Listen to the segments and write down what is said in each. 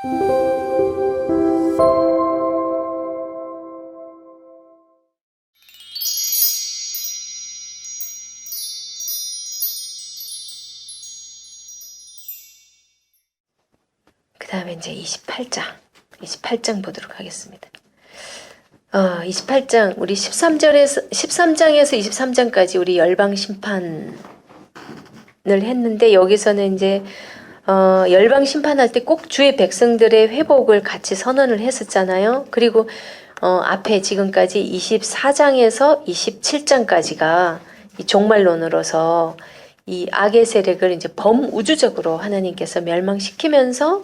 그 다음에 이제 28장 보도록 하겠습니다. 28장, 우리 13장에서 23장까지 우리 열방 심판을 했는데, 여기서는 이제, 열방 심판할 때 꼭 주의 백성들의 회복을 같이 선언을 했었잖아요. 그리고, 앞에 지금까지 24장에서 27장까지가 이 종말론으로서 이 악의 세력을 이제 범우주적으로 하나님께서 멸망시키면서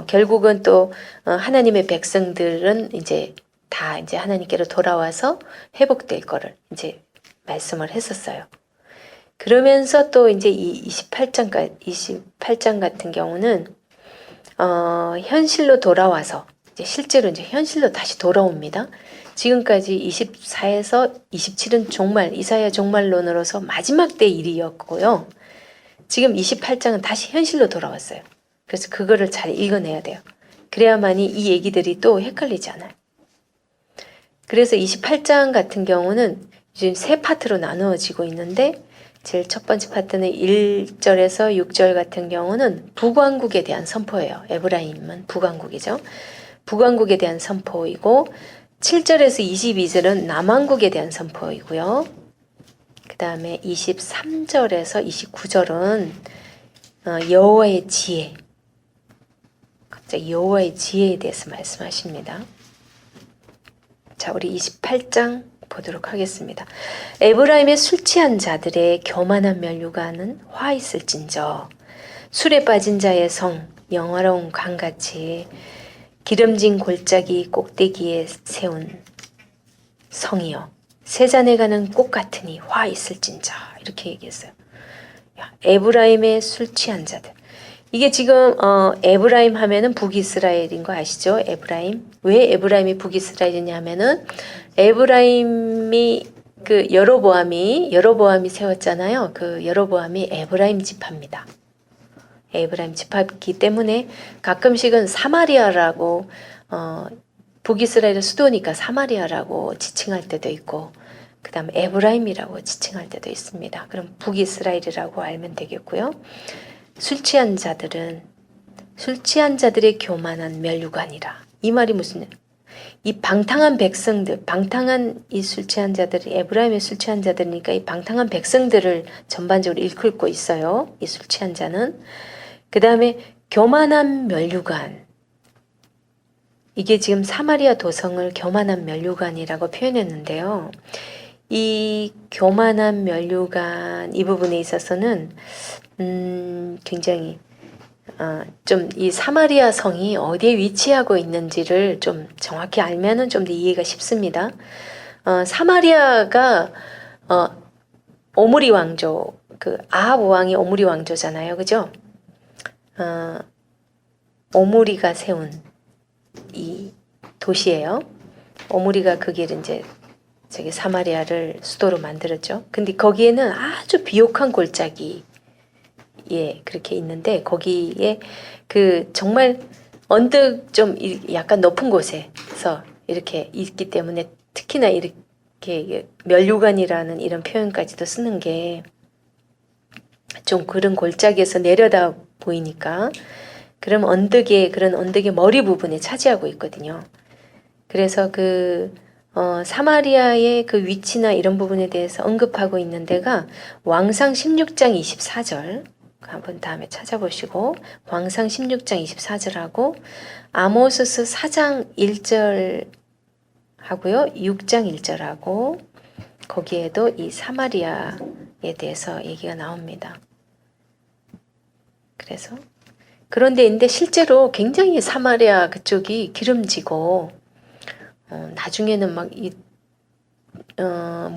결국은 또 하나님의 백성들은 이제 다 이제 하나님께로 돌아와서 회복될 거를 이제 말씀을 했었어요. 그러면서 또 이제 이 28장 같은 경우는 현실로 돌아와서 이제 실제로 이제 현실로 다시 돌아옵니다. 지금까지 24에서 27은 종말, 이사야 종말론으로서 마지막 때 일이었고요. 지금 28장은 다시 현실로 돌아왔어요. 그래서 그거를 잘 읽어내야 돼요. 그래야만이 이 얘기들이 또 헷갈리지 않아요. 그래서 28장 같은 경우는 지금 세 파트로 나누어지고 있는데, 제일 첫 번째 파트는 1절에서 6절 같은 경우는 북왕국에 대한 선포예요. 에브라임은 북왕국이죠. 북왕국에 대한 선포이고, 7절에서 22절은 남왕국에 대한 선포이고요. 그 다음에 23절에서 29절은 여호와의 지혜, 갑자기 여호와의 지혜에 대해서 말씀하십니다. 자, 우리 28장 보도록 하겠습니다. 에브라임의 술 취한 자들의 교만한 면류관은 화 있을진저, 술에 빠진 자의 성 영화로운 강같이 기름진 골짜기 꼭대기에 세운 성이여, 세잔에 가는 꽃 같으니 화 있을진저, 이렇게 얘기했어요. 에브라임의 술 취한 자들. 이게 지금 에브라임 하면은 북이스라엘인 거 아시죠? 에브라임. 왜 에브라임이 북이스라엘이냐 하면은 에브라임이 그 여로보암이 세웠잖아요. 그 여로보암이 에브라임 지파입니다. 에브라임 지파이기 때문에 가끔씩은 사마리아라고 북이스라엘의 수도니까 사마리아라고 지칭할 때도 있고, 그 다음 에브라임이라고 지칭할 때도 있습니다. 그럼 북이스라엘이라고 알면 되겠고요. 술 취한 자들의 교만한 멸류관이라. 이 말이 무슨, 이 방탕한 백성들, 방탕한 이 술 취한 자들이 에브라임의 술 취한 자들이니까 이 방탕한 백성들을 전반적으로 일컫고 있어요. 이 술 취한 자는. 그 다음에 교만한 멸류관. 이게 지금 사마리아 도성을 교만한 멸류관이라고 표현했는데요. 이 교만한 멸류관 이 부분에 있어서는 굉장히 좀 이 사마리아 성이 어디에 위치하고 있는지를 좀 정확히 알면은 좀 더 이해가 쉽습니다. 사마리아가 오므리 왕조, 그 아합 왕이 오므리 왕조잖아요, 그죠? 오므리가 세운 이 도시예요. 오므리가 거기를 이제 저기 사마리아를 수도로 만들었죠. 근데 거기에는 아주 비옥한 골짜기, 그렇게 있는데, 거기에 그 정말 언덕 좀 약간 높은 곳에서 이렇게 있기 때문에 특히나 이렇게 멸류관이라는 이런 표현까지도 쓰는 게 좀 그런 골짜기에서 내려다 보이니까, 그럼 그런 언덕의 머리 부분에 차지하고 있거든요. 그래서 사마리아의 그 위치나 이런 부분에 대해서 언급하고 있는 데가 왕상 16장 24절, 한번 다음에 찾아보시고, 왕상 16장 24절하고 아모스서 4장 1절 하고요, 6장 1절하고 거기에도 이 사마리아에 대해서 얘기가 나옵니다. 그래서 그런데 실제로 굉장히 사마리아 그쪽이 기름지고, 나중에는 막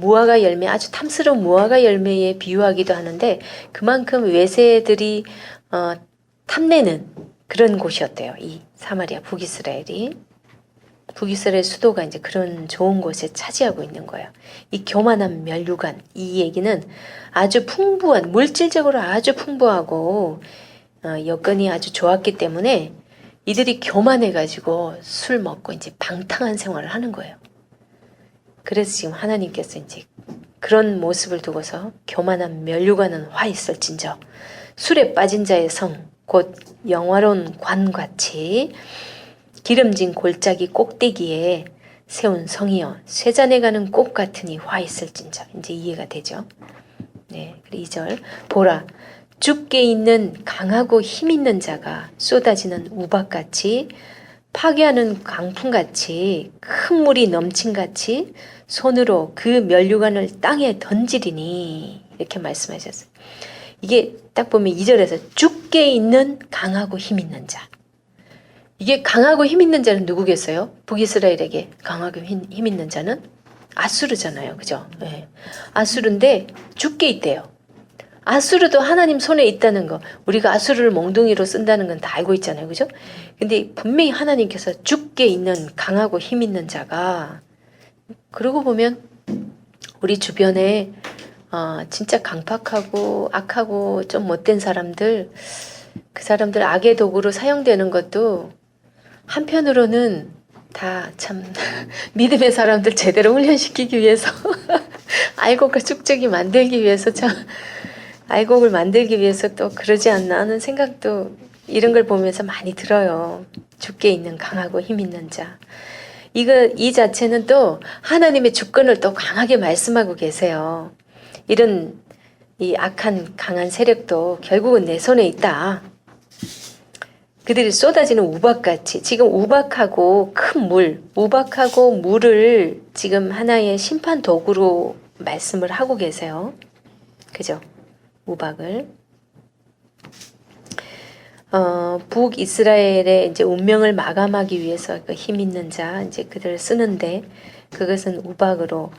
무화과 열매, 아주 탐스러운 무화과 열매에 비유하기도 하는데, 그만큼 외세들이 탐내는 그런 곳이었대요. 이 사마리아, 북이스라엘 수도가 이제 그런 좋은 곳에 차지하고 있는 거예요. 이 교만한 멸류관, 이 얘기는 아주 풍부한, 물질적으로 아주 풍부하고 여건이 아주 좋았기 때문에 이들이 교만해가지고 술 먹고 이제 방탕한 생활을 하는 거예요. 그래서 지금 하나님께서 이제 그런 모습을 두고서 교만한 면류관은 화 있을진저 술에 빠진 자의 성 곧 영화로운 관같이 기름진 골짜기 꼭대기에 세운 성이여 쇠잔에 가는 꽃 같으니 화 있을진저. 이제 이해가 되죠. 네, 2절 보라 죽게 있는 강하고 힘 있는 자가 쏟아지는 우박같이 파괴하는 강풍같이 큰 물이 넘친같이 손으로 그 면류관을 땅에 던지리니 이렇게 말씀하셨어요. 이게 딱 보면 2절에서 죽게 있는 강하고 힘 있는 자. 이게 강하고 힘 있는 자는 누구겠어요? 북이스라엘에게 강하고 힘 있는 자는 아수르잖아요. 그죠? 네. 아수르인데 죽게 있대요. 아수르도 하나님 손에 있다는 거, 우리가 아수르를 몽둥이로 쓴다는 건 다 알고 있잖아요. 그죠? 근데 분명히 하나님께서 죽게 있는 강하고 힘 있는 자가, 그러고 보면 우리 주변에 진짜 강팍하고 악하고 좀 못된 사람들, 그 사람들 악의 도구로 사용되는 것도 한편으로는 다 참 믿음의 사람들 제대로 훈련시키기 위해서 알곡을 축적이 만들기 위해서 참 알곡을 만들기 위해서 또 그러지 않나 하는 생각도 이런 걸 보면서 많이 들어요. 죽게 있는 강하고 힘 있는 자. 이 자체는 또 하나님의 주권을 또 강하게 말씀하고 계세요. 이런 이 악한 강한 세력도 결국은 내 손에 있다. 그들이 쏟아지는 우박같이 지금 우박하고 큰 물, 우박하고 물을 지금 하나의 심판 도구로 말씀을 하고 계세요. 그죠? 우박을. 북이스라엘의 이제 운명을 마감하기 위해서 그 힘 있는 자, 이제 그들을 쓰는데 그것은 우박으로.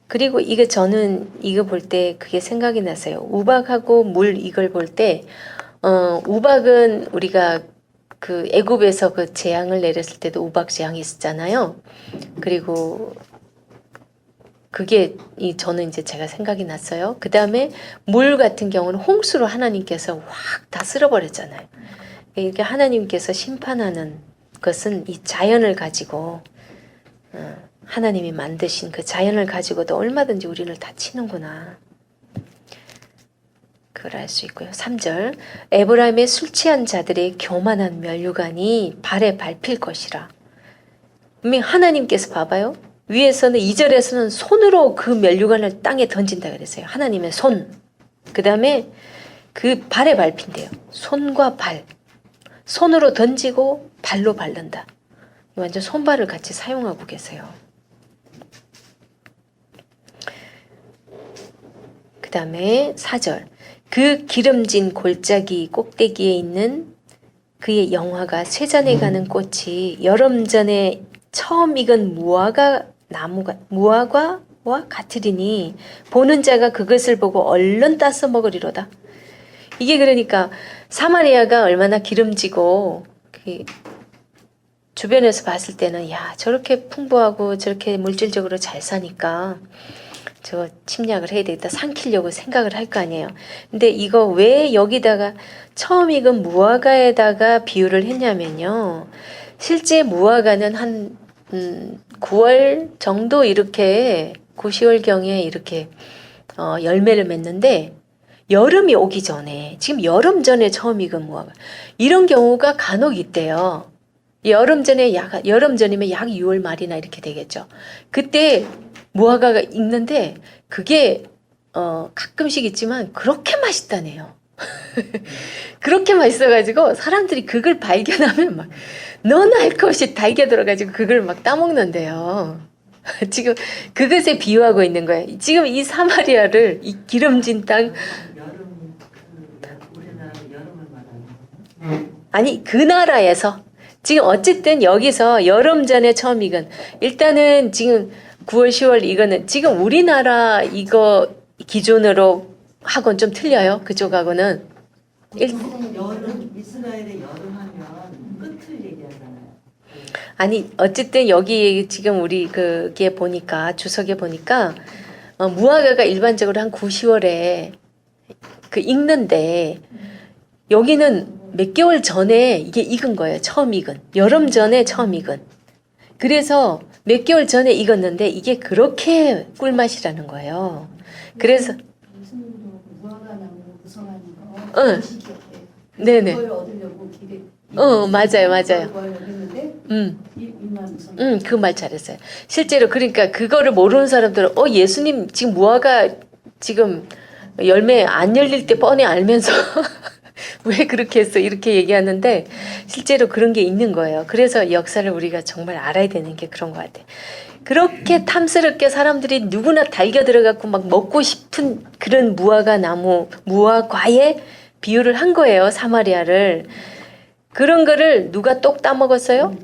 그리고 저는 이거 볼 때 그게 생각이 났어요. 우박하고 물 이걸 볼 때, 우박은 우리가 그 애굽에서 그 재앙을 내렸을 때도 우박 재앙이 있었잖아요. 그리고 그게 저는 이제 제가 생각이 났어요. 그 다음에 물 같은 경우는 홍수로 하나님께서 확 다 쓸어버렸잖아요. 이렇게 하나님께서 심판하는 것은 이 자연을 가지고 하나님이 만드신 그 자연을 가지고도 얼마든지 우리를 다치는구나. 그걸 알 수 있고요. 3절 에브라임의 술 취한 자들의 교만한 면류관이 발에 밟힐 것이라. 분명히 하나님께서 봐봐요. 위에서는 2절에서는 손으로 그 면류관을 땅에 던진다 그랬어요. 하나님의 손. 그 다음에 그 발에 밟힌대요. 손과 발. 손으로 던지고 발로 밟는다. 완전 손발을 같이 사용하고 계세요. 그 다음에 4절 그 기름진 골짜기 꼭대기에 있는 그의 영화가 쇠잔에 가는 꽃이 여름전에 처음 익은 무화과와 같으리니 보는 자가 그것을 보고 얼른 따서 먹으리로다. 이게 그러니까 사마리아가 얼마나 기름지고 주변에서 봤을 때는 야 저렇게 풍부하고 저렇게 물질적으로 잘 사니까 저 침략을 해야 되겠다 삼키려고 생각을 할 거 아니에요. 근데 이거 왜 여기다가 처음 익은 무화과에다가 비유를 했냐면요. 실제 무화과는 한 9월 정도 이렇게 9, 10월경에 이렇게 열매를 맺는데 여름이 오기 전에 지금 여름 전에 처음 익은 무화과 이런 경우가 간혹 있대요. 여름 전이면 약 6월 말이나 이렇게 되겠죠. 그때 무화과가 익는데 그게 가끔씩 있지만 그렇게 맛있다네요. 그렇게 맛있어가지고 사람들이 그걸 발견하면 막 너나 할 것 없이 달겨들어가지고 그걸 막 따먹는데요. 지금 그것에 비유하고 있는 거예요. 지금 이 사마리아를 이 기름진 땅 아니 그 나라에서 지금 어쨌든 여기서 여름 전에 처음 익은 일단은 지금 9월 10월 이거는 지금 우리나라 이거 기준으로 하고는 좀 틀려요. 그쪽하고는 여름 이스라엘의 여름 하면 끝을 얘기하잖아요. 아니 어쨌든 여기 지금 우리 그게 보니까 주석에 보니까 무화과가 일반적으로 한 9, 10월에 그 익는데 여기는 몇 개월 전에 이게 익은 거예요. 처음 익은. 여름 전에 처음 익은. 그래서 몇 개월 전에 익었는데 이게 그렇게 꿀맛이라는 거예요. 그래서 예수님도 무화과 나무 구성하는 거 응. 네네. 그걸 얻으려고 기대. 맞아요. 그걸 했는데 입만 우선. 그 말 잘했어요. 실제로 그러니까 그거를 모르는 사람들은 예수님 지금 무화과 지금 열매 안 열릴 때 뻔히 알면서 왜 그렇게 했어 이렇게 얘기하는데 실제로 그런 게 있는 거예요. 그래서 역사를 우리가 정말 알아야 되는 게 그런 것 같아요. 그렇게 탐스럽게 사람들이 누구나 달겨 들어갖고 막 먹고 싶은 그런 무화과 나무, 무화과에 비유를 한 거예요. 사마리아를. 그런 거를 누가 똑 따먹었어요?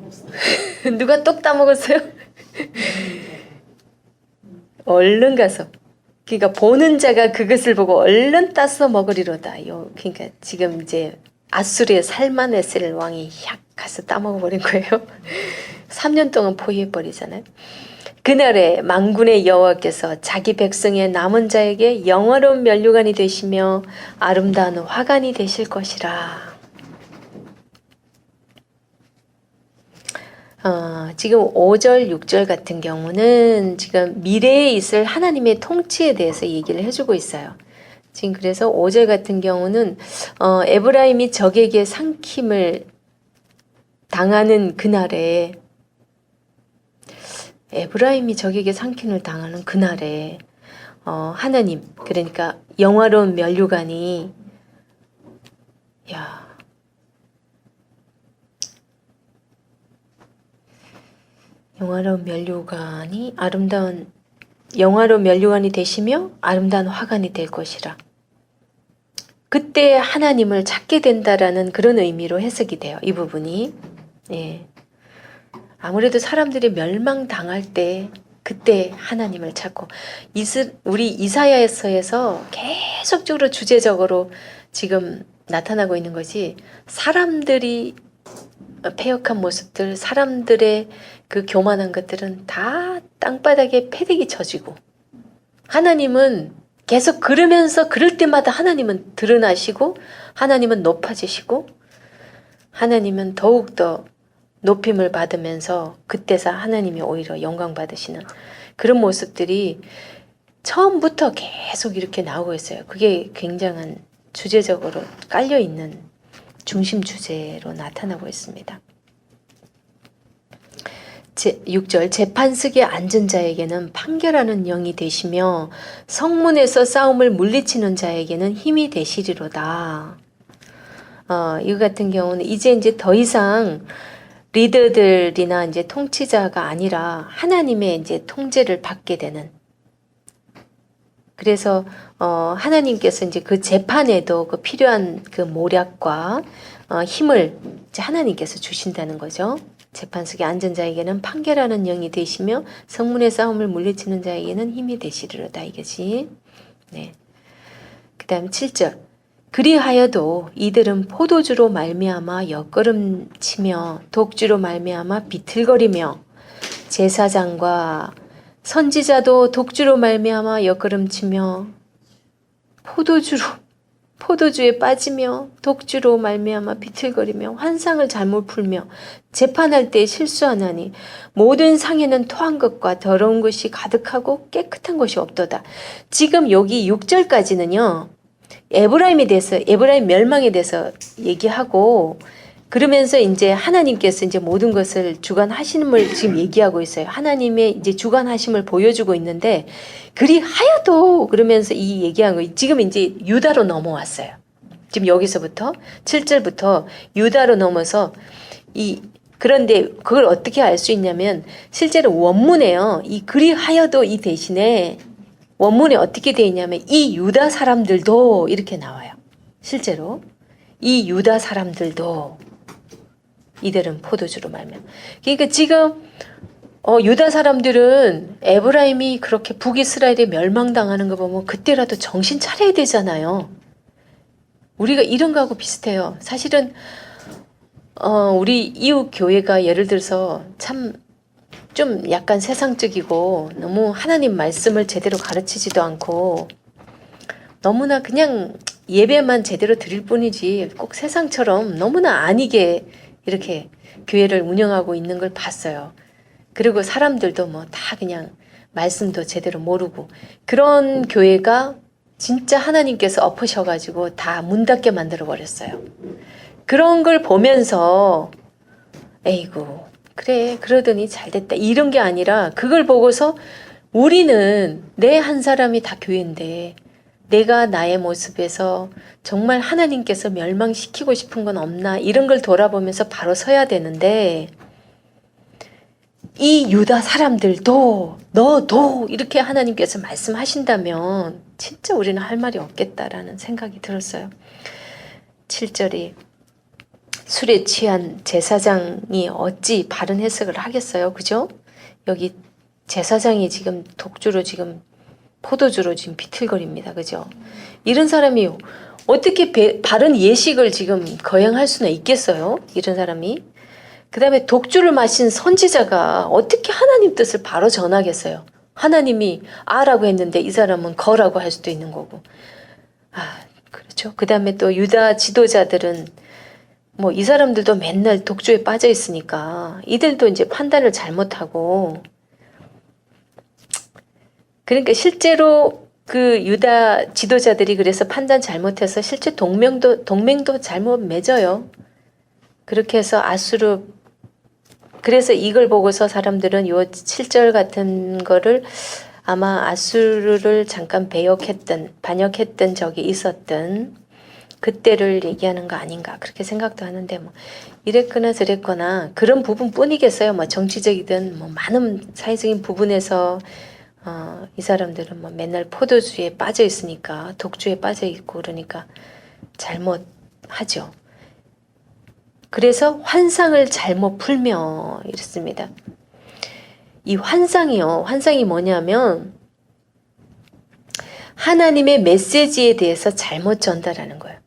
누가 똑 따먹었어요? 얼른 가서. 그러니까 보는 자가 그것을 보고 얼른 따서 먹으리로다. 그러니까 지금 이제 아수르의 살마네셀 왕이 샥 가서 따먹어버린 거예요. 3년 동안 포위해버리잖아요. 그날에 만군의 여호와께서 자기 백성의 남은 자에게 영화로운 면류관이 되시며 아름다운 화관이 되실 것이라. 지금 5절, 6절 같은 경우는 지금 미래에 있을 하나님의 통치에 대해서 얘기를 해주고 있어요. 지금 그래서 5절 같은 경우는 에브라임이 적에게 삼킴을 당하는 그날에 하나님 그러니까 영화로운 면류관이 영화로운 면류관이 되시며 아름다운 화관이 될 것이라. 그때 하나님을 찾게 된다라는 그런 의미로 해석이 돼요. 이 부분이. 예. 아무래도 사람들이 멸망당할 때 그때 하나님을 찾고 우리 이사야서에서 계속적으로 주제적으로 지금 나타나고 있는 것이 사람들이 패역한 모습들, 사람들의 그 교만한 것들은 다 땅바닥에 패대기 쳐지고 하나님은 계속 그러면서 그럴 때마다 하나님은 드러나시고 하나님은 높아지시고 하나님은 더욱더 높임을 받으면서 그때서 하나님이 오히려 영광 받으시는 그런 모습들이 처음부터 계속 이렇게 나오고 있어요. 그게 굉장한 주제적으로 깔려있는 중심 주제로 나타나고 있습니다. 6절 재판석에 앉은 자에게는 판결하는 영이 되시며 성문에서 싸움을 물리치는 자에게는 힘이 되시리로다. 이거 같은 경우는 이제 더 이상 리더들이나 이제 통치자가 아니라 하나님의 이제 통제를 받게 되는. 그래서 하나님께서 이제 그 재판에도 그 필요한 그 모략과 힘을 이제 하나님께서 주신다는 거죠. 재판석에 앉은 자에게는 판결하는 영이 되시며 성문의 싸움을 물리치는 자에게는 힘이 되시리로다 이것이. 네. 그다음 7절. 그리하여도 이들은 포도주로 말미암아 엿걸음치며 독주로 말미암아 비틀거리며 제사장과 선지자도 독주로 말미암아 엿걸음치며 포도주에 빠지며 독주로 말미암아 비틀거리며 환상을 잘못 풀며 재판할 때 실수하나니 모든 상에는 토한 것과 더러운 것이 가득하고 깨끗한 것이 없도다. 지금 여기 6절까지는요. 에브라임 멸망에 대해서 얘기하고 그러면서 이제 하나님께서 이제 모든 것을 주관하시는을 지금 얘기하고 있어요. 하나님의 이제 주관하심을 보여주고 있는데 그리하여도 그러면서 이 얘기한 거 지금 이제 유다로 넘어왔어요. 지금 여기서부터 7절부터 유다로 넘어서 그런데 그걸 어떻게 알 수 있냐면 실제로 원문에요. 이 그리하여도 이 대신에 원문에 어떻게 되어 있냐면 이 유다 사람들도 이렇게 나와요. 실제로 이 유다 사람들도 이들은 포도주로 말면. 그러니까 지금 유다 사람들은 에브라임이 그렇게 북이스라엘에 멸망당하는 거 보면 그때라도 정신 차려야 되잖아요. 우리가 이런 거하고 비슷해요. 사실은 우리 이웃 교회가 예를 들어서 참 좀 약간 세상적이고 너무 하나님 말씀을 제대로 가르치지도 않고 너무나 그냥 예배만 제대로 드릴 뿐이지 꼭 세상처럼 너무나 아니게 이렇게 교회를 운영하고 있는 걸 봤어요. 그리고 사람들도 뭐 다 그냥 말씀도 제대로 모르고 그런 교회가 진짜 하나님께서 엎으셔가지고 다 문 닫게 만들어 버렸어요. 그런 걸 보면서 에이구 그래 그러더니 잘됐다 이런 게 아니라 그걸 보고서 우리는 내 한 사람이 다 교회인데 내가 나의 모습에서 정말 하나님께서 멸망시키고 싶은 건 없나 이런 걸 돌아보면서 바로 서야 되는데 이 유다 사람들도 너도 이렇게 하나님께서 말씀하신다면 진짜 우리는 할 말이 없겠다라는 생각이 들었어요. 7절이 술에 취한 제사장이 어찌 바른 해석을 하겠어요. 그죠? 여기 제사장이 지금 독주로 지금 포도주로 지금 비틀거립니다. 그죠? 이런 사람이 어떻게 바른 예식을 지금 거행할 수는 있겠어요? 이런 사람이. 그 다음에 독주를 마신 선지자가 어떻게 하나님 뜻을 바로 전하겠어요? 하나님이 아라고 했는데 이 사람은 거라고 할 수도 있는 거고. 그렇죠. 그 다음에 또 유다 지도자들은 뭐 이 사람들도 맨날 독주에 빠져 있으니까 이들도 이제 판단을 잘못하고 그러니까 실제로 그 유다 지도자들이 그래서 판단 잘못해서 실제 동맹도 잘못 맺어요. 그렇게 해서 아수르 그래서 이걸 보고서 사람들은 요 7절 같은 거를 아마 아수르를 잠깐 반역했던 적이 있었던 그때를 얘기하는 거 아닌가 그렇게 생각도 하는데 뭐 이랬거나 저랬거나 그런 부분뿐이겠어요. 뭐 정치적이든 뭐 많은 사회적인 부분에서 이 사람들은 뭐 맨날 포도주에 빠져 있으니까 독주에 빠져 있고 그러니까 잘못하죠. 그래서 환상을 잘못 풀며 이렇습니다. 이 환상이 뭐냐면 하나님의 메시지에 대해서 잘못 전달하는 거예요.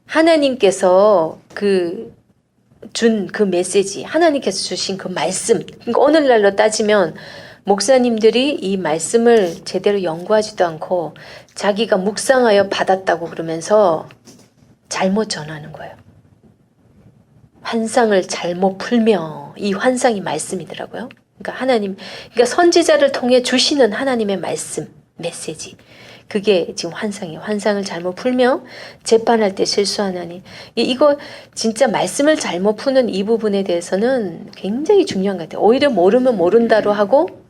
하나님께서 준 그 메시지, 하나님께서 주신 그 말씀, 그러니까 오늘날로 따지면 목사님들이 이 말씀을 제대로 연구하지도 않고 자기가 묵상하여 받았다고 그러면서 잘못 전하는 거예요. 환상을 잘못 풀며 이 환상이 말씀이더라고요. 그러니까 선지자를 통해 주시는 하나님의 말씀, 메시지. 그게 지금 환상이에요. 환상을 잘못 풀며 재판할 때 실수하나니. 이거 진짜 말씀을 잘못 푸는 이 부분에 대해서는 굉장히 중요한 것 같아요. 오히려 모르면 모른다로 하고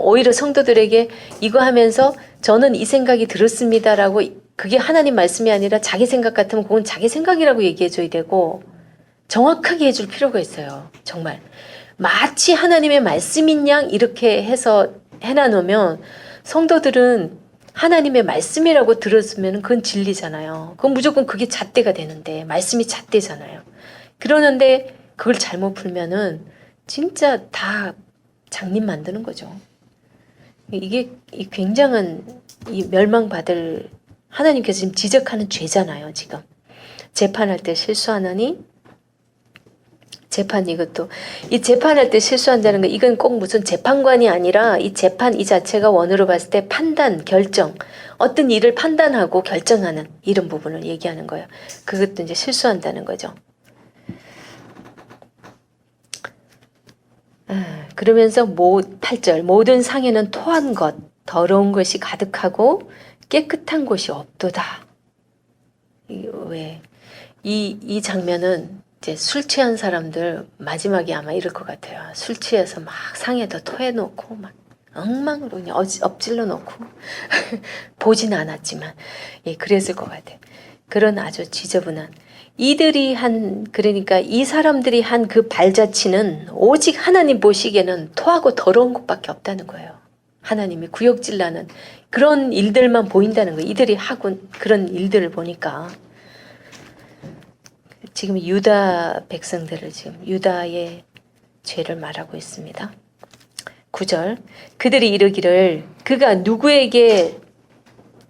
오히려 성도들에게 이거 하면서 저는 이 생각이 들었습니다라고 그게 하나님 말씀이 아니라 자기 생각 같으면 그건 자기 생각이라고 얘기해줘야 되고 정확하게 해줄 필요가 있어요. 정말. 마치 하나님의 말씀인 양 이렇게 해서 해놔놓으면 성도들은 하나님의 말씀이라고 들었으면 그건 진리잖아요. 그건 무조건 그게 잣대가 되는데 말씀이 잣대잖아요. 그러는데 그걸 잘못 풀면은 진짜 다 장님 만드는 거죠. 이게 굉장한 이 멸망받을 하나님께서 지금 지적하는 죄잖아요. 지금 재판할 때 실수하느니 이것도 이 재판할 때 실수한다는 거 이건 꼭 무슨 재판관이 아니라 이 재판 이 자체가 원어로 봤을 때 판단, 결정 어떤 일을 판단하고 결정하는 이런 부분을 얘기하는 거예요. 그것도 이제 실수한다는 거죠. 그러면서 8절 모든 상에는 토한 것 더러운 것이 가득하고 깨끗한 곳이 없도다. 이 장면은 이제 술 취한 사람들 마지막에 아마 이럴 것 같아요. 술 취해서 막 상에다 토해놓고 막 엉망으로 그냥 엎질러 놓고 보진 않았지만 그랬을 것 같아요. 그런 아주 지저분한 그러니까 이 사람들이 한 그 발자취는 오직 하나님 보시기에는 토하고 더러운 것밖에 없다는 거예요. 하나님이 구역질나는 그런 일들만 보인다는 거예요. 이들이 하고 그런 일들을 보니까 지금 유다 백성들을 지금 유다의 죄를 말하고 있습니다. 9절 그들이 이르기를 그가 누구에게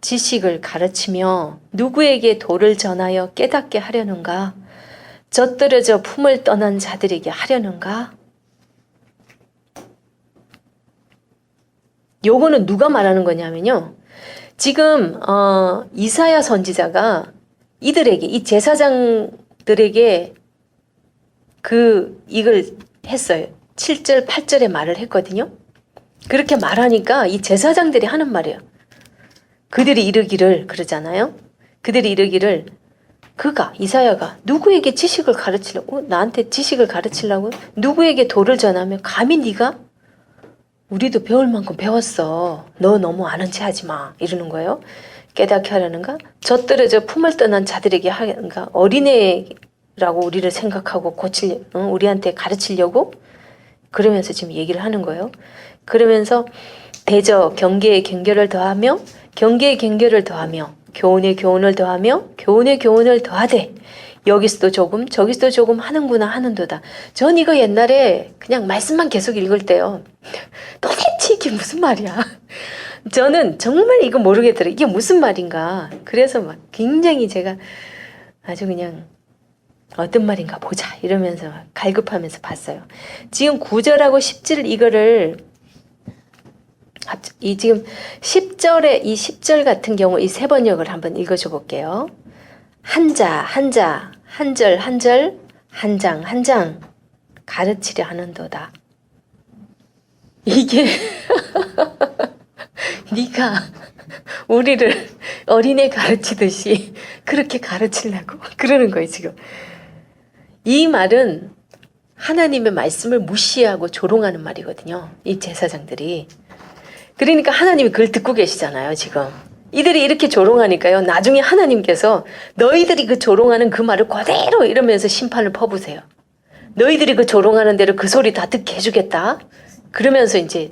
지식을 가르치며 누구에게 도를 전하여 깨닫게 하려는가? 젖들여져 품을 떠난 자들에게 하려는가? 요거는 누가 말하는 거냐면요. 지금 이사야 선지자가 이들에게 이 제사장들에게 이걸 했어요. 7절 8절에 말을 했거든요. 그렇게 말하니까 이 제사장들이 하는 말이에요. 그들이 이르기를 그러잖아요. 그들이 이르기를 이사야가 누구에게 지식을 가르치려고? 나한테 지식을 가르치려고? 누구에게 도를 전하며 감히 네가? 우리도 배울 만큼 배웠어. 너 너무 아는 체 하지 마. 이러는 거예요. 깨닫게 하려는가? 젖들여져 품을 떠난 자들에게 하는가? 어린애라고 우리를 생각하고 우리한테 가르치려고? 그러면서 지금 얘기를 하는 거예요. 그러면서 대저 경계에 경계를 더하며 경계에 경계를 더하며 교훈에 교훈을 더하며 교훈에 교훈을 더하되 여기서도 조금 저기서도 조금 하는구나 하는도다. 전 이거 옛날에 그냥 말씀만 계속 읽을 때요. 도대체 이게 무슨 말이야. 저는 정말 이거 모르겠더라고요. 이게 무슨 말인가. 그래서 막 굉장히 제가 아주 그냥 어떤 말인가 보자 이러면서 갈급하면서 봤어요. 지금 9절하고 10절 이거를 지금 10절에 이 10절 같은 경우 이 세 번역을 한번 읽어줘 볼게요. 한자 한자 한절 한절 한장 한장 가르치려 하는도다. 이게 네가 우리를 어린애 가르치듯이 그렇게 가르치려고 그러는 거예요 지금. 이 말은 하나님의 말씀을 무시하고 조롱하는 말이거든요. 이 제사장들이. 그러니까 하나님이 그걸 듣고 계시잖아요 지금. 이들이 이렇게 조롱하니까요. 나중에 하나님께서 너희들이 그 조롱하는 그 말을 그대로 이러면서 심판을 퍼부세요. 너희들이 그 조롱하는 대로 그 소리 다 듣게 해주겠다. 그러면서 이제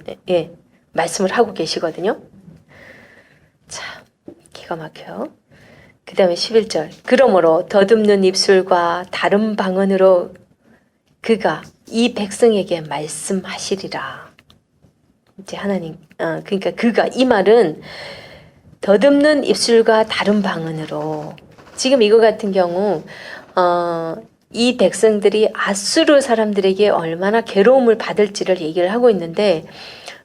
말씀을 하고 계시거든요. 참 기가 막혀요. 그 다음에 11절. 그러므로 더듬는 입술과 다른 방언으로 그가 이 백성에게 말씀하시리라. 이제 하나님, 그러니까 그가 이 말은 더듬는 입술과 다른 방언으로 지금 이거 같은 경우 이 백성들이 아수르 사람들에게 얼마나 괴로움을 받을지를 얘기를 하고 있는데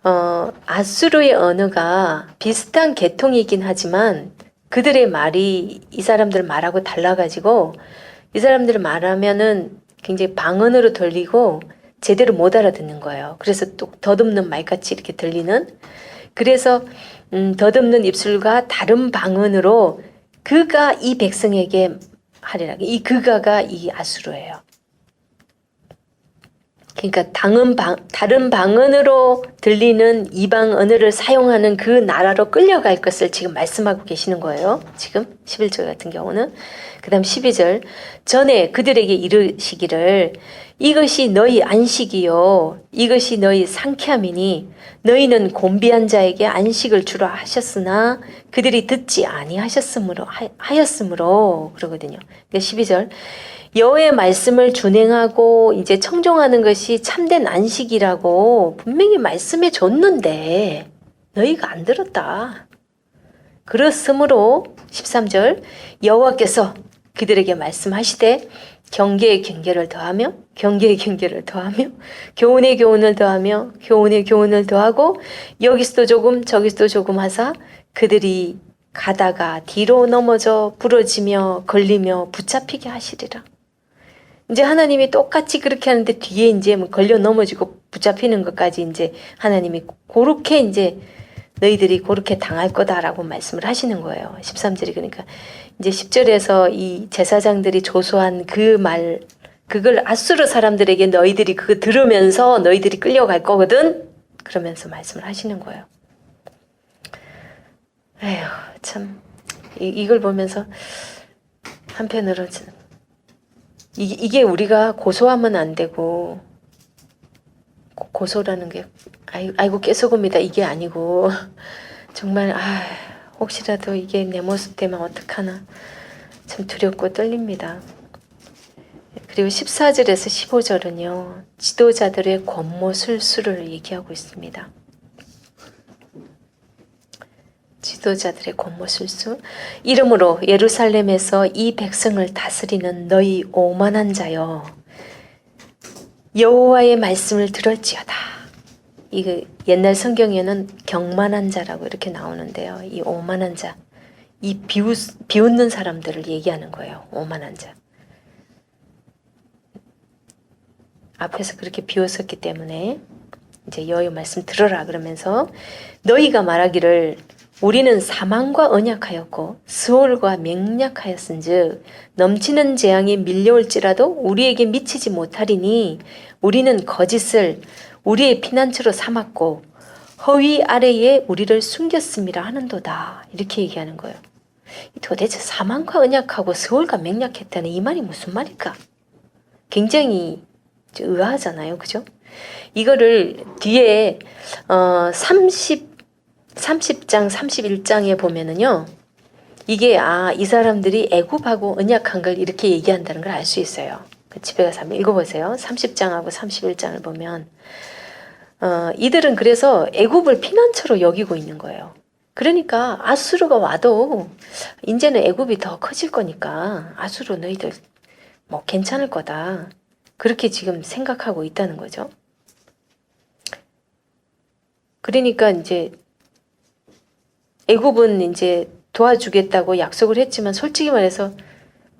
아수르의 언어가 비슷한 계통이긴 하지만 그들의 말이 이 사람들 말하고 달라가지고 이 사람들 말하면은 굉장히 방언으로 들리고 제대로 못 알아듣는 거예요. 그래서 또 더듬는 말같이 이렇게 들리는. 그래서 더듬는 입술과 다른 방언으로 그가 이 백성에게 하리라. 이 그가가 이 아수르예요. 그러니까 다른 방언으로 들리는 이방 언어를 사용하는 그 나라로 끌려갈 것을 지금 말씀하고 계시는 거예요. 지금 11절 같은 경우는. 그 다음 12절. 전에 그들에게 이르시기를 이것이 너희 안식이요 이것이 너희 상쾌함이니 너희는 곤비한 자에게 안식을 주라 하셨으나 그들이 듣지 아니하였으므로 그러거든요. 12절. 여호와의 말씀을 준행하고 이제 청종하는 것이 참된 안식이라고 분명히 말씀해 줬는데 너희가 안 들었다. 그렇으므로 13절. 여호와께서 그들에게 말씀하시되 경계에 경계를 더하며 경계에 경계를 더하며 교훈에 교훈을 더하며 교훈에 교훈을 더하고 여기서도 조금 저기서도 조금 하사 그들이 가다가 뒤로 넘어져 부러지며 걸리며 붙잡히게 하시리라. 이제 하나님이 똑같이 그렇게 하는데 뒤에 이제 뭐 걸려 넘어지고 붙잡히는 것까지 이제 하나님이 그렇게 이제 너희들이 그렇게 당할 거다라고 말씀을 하시는 거예요. 13절이 그러니까 이제 10절에서 이 제사장들이 조소한 그 말, 그걸 아수르 사람들에게 너희들이 그거 들으면서 너희들이 끌려갈 거거든? 그러면서 말씀을 하시는 거예요. 에휴, 참. 이걸 보면서 한편으로 이게 우리가 고소하면 안 되고 고소라는 게 아이고 깨소금이다 이게 아니고 정말 혹시라도 이게 내 모습 되면 어떡하나 참 두렵고 떨립니다. 그리고 14절에서 15절은요. 지도자들의 권모술수를 얘기하고 있습니다. 지도자들의 권모술수. 이러므로 예루살렘에서 이 백성을 다스리는 너희 오만한 자여 여호와의 말씀을 들을지어다. 이거 옛날 성경에는 경만한 자라고 이렇게 나오는데요. 이 오만한 자, 이 비웃는 사람들을 얘기하는 거예요. 오만한 자. 앞에서 그렇게 비웃었기 때문에 이제 여호와 말씀 들어라 그러면서 너희가 말하기를 우리는 사망과 언약하였고 스올과 맹약하였은즉 넘치는 재앙이 밀려올지라도 우리에게 미치지 못하리니 우리는 거짓을 우리의 피난처로 삼았고 허위 아래에 우리를 숨겼음이라 하는도다. 이렇게 얘기하는 거예요. 도대체 사망과 언약하고 스올과 맹약했다는 이 말이 무슨 말일까? 굉장히 의아하잖아요. 그죠? 이거를 뒤에 30장 31장에 보면은요. 이게 이 사람들이 애굽하고 언약한 걸 이렇게 얘기한다는 걸 알 수 있어요. 집에 가서 한번 읽어보세요. 30장하고 31장을 보면 이들은 그래서 애굽을 피난처로 여기고 있는 거예요. 그러니까 아수르가 와도 이제는 애굽이 더 커질 거니까 아수르 너희들 뭐 괜찮을 거다. 그렇게 지금 생각하고 있다는 거죠. 그러니까 이제 애굽은 이제 도와주겠다고 약속을 했지만 솔직히 말해서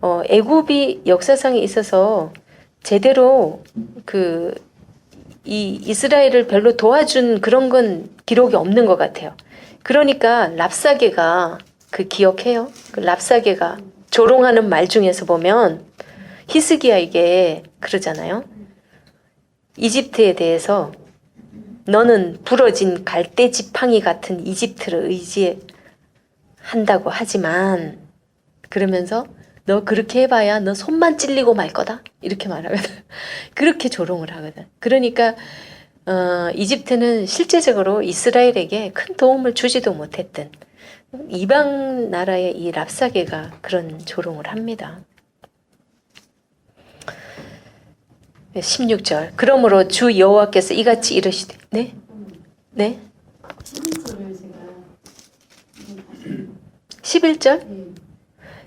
애굽이 역사상에 있어서 제대로 이 이스라엘을 별로 도와준 그런 건 기록이 없는 것 같아요. 그러니까 랍사게가 기억해요? 랍사게가 조롱하는 말 중에서 보면 히스기야에게 그러잖아요. 이집트에 대해서 너는 부러진 갈대 지팡이 같은 이집트를 의지한다고 하지만 그러면서 너 그렇게 해봐야 너 손만 찔리고 말 거다 이렇게 말하거든. 그렇게 조롱을 하거든. 그러니까 이집트는 실제적으로 이스라엘에게 큰 도움을 주지도 못했던 이방 나라의 이 랍사게가 그런 조롱을 합니다. 16절 그러므로 주 여호와께서 이같이 이르시되 네? 11절?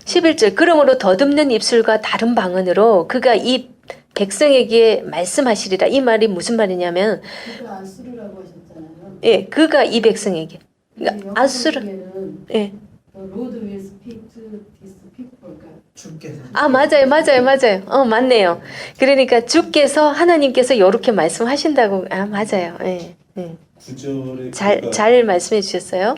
11절 그러므로 더듬는 입술과 다른 방언으로 그가 이 백성에게 말씀하시리라. 이 말이 무슨 말이냐면 그가 아수르라고 하셨잖아요. 예, 그가 이 백성에게 그러니까 아수르 예. Lord will speak to these people. 주께서 맞아요. 맞네요. 그러니까 주께서 하나님께서 이렇게 말씀하신다고 맞아요. 예. 구절에 잘 말씀해 주셨어요.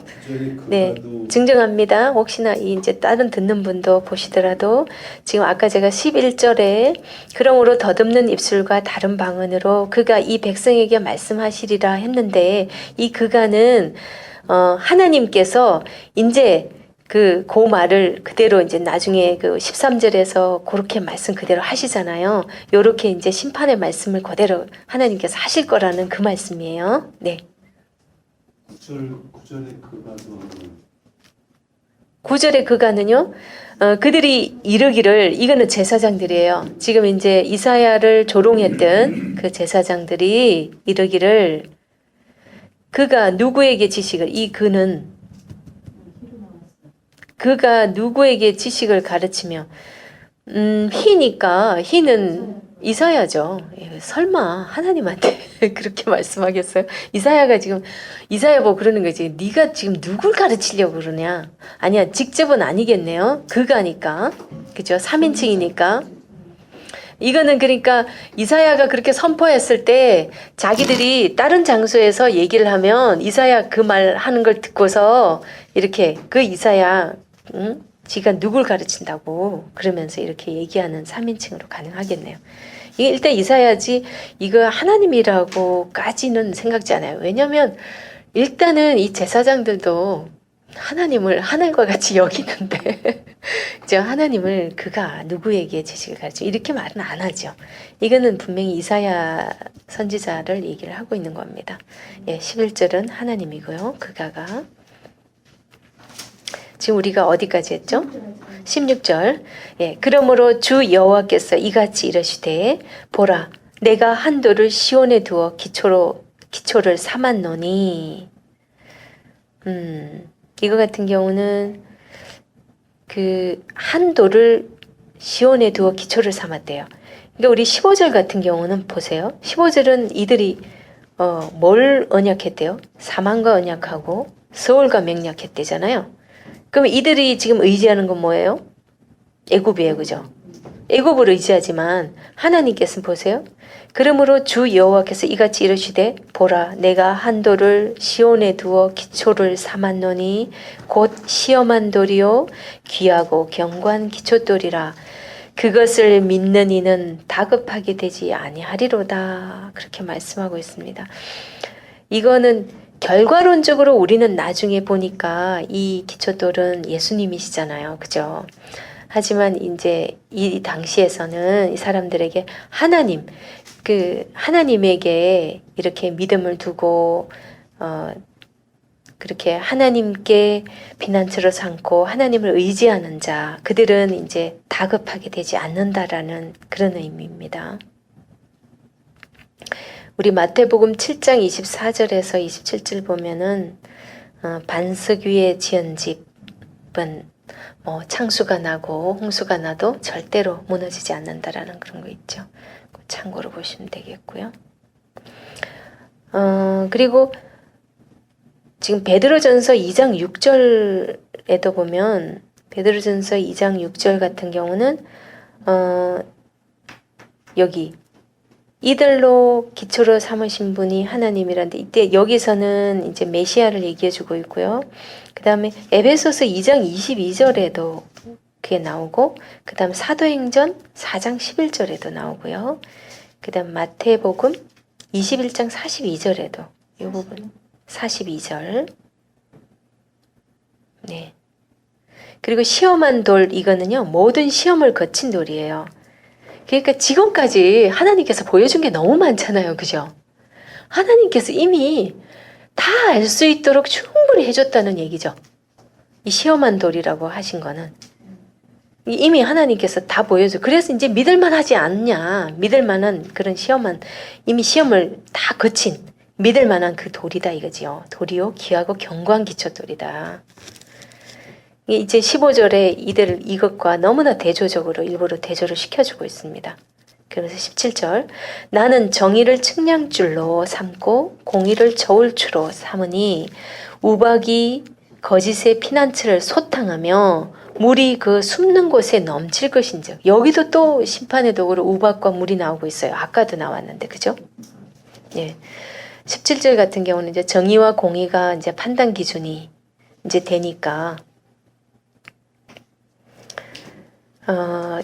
네, 증정합니다. 혹시나 이제 다른 듣는 분도 보시더라도 지금 아까 제가 11절에 그러므로 더듬는 입술과 다른 방언으로 그가 이 백성에게 말씀하시리라 했는데 이 그가는 하나님께서 이제 그 말을 그대로 이제 나중에 13절에서 그렇게 말씀 그대로 하시잖아요. 요렇게 이제 심판의 말씀을 그대로 하나님께서 하실 거라는 그 말씀이에요. 네. 9절에 그가도 9절의 그가는요. 그들이 이르기를 이거는 제사장들이에요. 지금 이제 이사야를 조롱했던 그 제사장들이 이르기를 그가 누구에게 지식을 그가 누구에게 지식을 가르치며 희는 이사야죠. 설마 하나님한테 그렇게 말씀하겠어요? 이사야가 지금 이사야 보고 그러는 거지. 네가 지금 누굴 가르치려고 그러냐? 아니야, 직접은 아니겠네요. 그가니까. 그죠? 3인칭이니까. 이거는 그러니까 이사야가 그렇게 선포했을 때 자기들이 다른 장소에서 얘기를 하면 이사야 그 말 하는 걸 듣고서 이렇게 그 이사야 지가 누굴 가르친다고 그러면서 이렇게 얘기하는 3인칭으로 가능하겠네요. 이게 일단 이사야지 이거 하나님이라고까지는 생각지 않아요. 왜냐하면 일단은 이 제사장들도 하나님을 하늘과 같이 여기는데 저 하나님을 그가 누구에게 지식을 가르쳐 이렇게 말은 안 하죠. 이거는 분명히 이사야 선지자를 얘기를 하고 있는 겁니다. 11절은 하나님이고요. 그가가 지금 우리가 어디까지 했죠? 16절. 그러므로 주 여호와께서 이같이 이르시되 보라 내가 한도를 시온에 두어 기초를 삼았노니 이거 같은 경우는 그 한도를 시온에 두어 기초를 삼았대요. 그러니까 우리 15절 같은 경우는 보세요. 15절은 이들이 뭘 언약했대요? 사망과 언약하고 서울과 맹약했대잖아요. 그럼 이들이 지금 의지하는 건 뭐예요? 애굽이에요, 그죠? 애굽을 의지하지만 하나님께서는 보세요. 그러므로 주 여호와께서 이같이 이르시되 보라 내가 한 돌을 시온에 두어 기초를 삼았노니 곧 시험한 돌이요 귀하고 견고한 기초돌이라 그것을 믿는 이는 다급하게 되지 아니하리로다. 그렇게 말씀하고 있습니다. 이거는 결과론적으로 우리는 나중에 보니까 이 기초돌은 예수님이시잖아요. 그죠? 하지만 이제 이 당시에서는 이 사람들에게 하나님에게 이렇게 믿음을 두고 그렇게 하나님께 피난처로 삼고 하나님을 의지하는 자, 그들은 이제 다급하게 되지 않는다라는 그런 의미입니다. 우리 마태복음 7장 24절에서 27절 보면은 반석 위에 지은 집은 창수가 나고 홍수가 나도 절대로 무너지지 않는다라는 그런 거 있죠. 참고로 보시면 되겠고요. 그리고 지금 베드로전서 2장 6절에도 보면 베드로전서 2장 6절 같은 경우는 여기 이들로 기초로 삼으신 분이 하나님이란데 이때 여기서는 이제 메시아를 얘기해주고 있고요. 그 다음에 에베소서 2장 22절에도 그게 나오고 그 다음 사도행전 4장 11절에도 나오고요. 그 다음 마태복음 21장 42절에도 이 부분 42절 네. 그리고 시험한 돌 이거는요 모든 시험을 거친 돌이에요. 그러니까 지금까지 하나님께서 보여준 게 너무 많잖아요. 그죠? 하나님께서 이미 다 알 수 있도록 충분히 해줬다는 얘기죠. 이 시험한 돌이라고 하신 거는 이미 하나님께서 다 보여줘. 그래서 이제 믿을만 하지 않냐. 믿을만한 그런 이미 시험을 다 거친 믿을만한 그 돌이다 이거지요. 돌이요 귀하고 견고한 기초돌이다. 이제 15절에 이것과 너무나 대조적으로 일부러 대조를 시켜주고 있습니다. 그래서 17절 나는 정의를 측량줄로 삼고 공의를 저울추로 삼으니 우박이 거짓의 피난처를 소탕하며 물이 그 숨는 곳에 넘칠 것인즉 여기도 또 심판의 도구로 우박과 물이 나오고 있어요. 아까도 나왔는데 그죠? 예. 17절 같은 경우는 이제 정의와 공의가 이제 판단 기준이 이제 되니까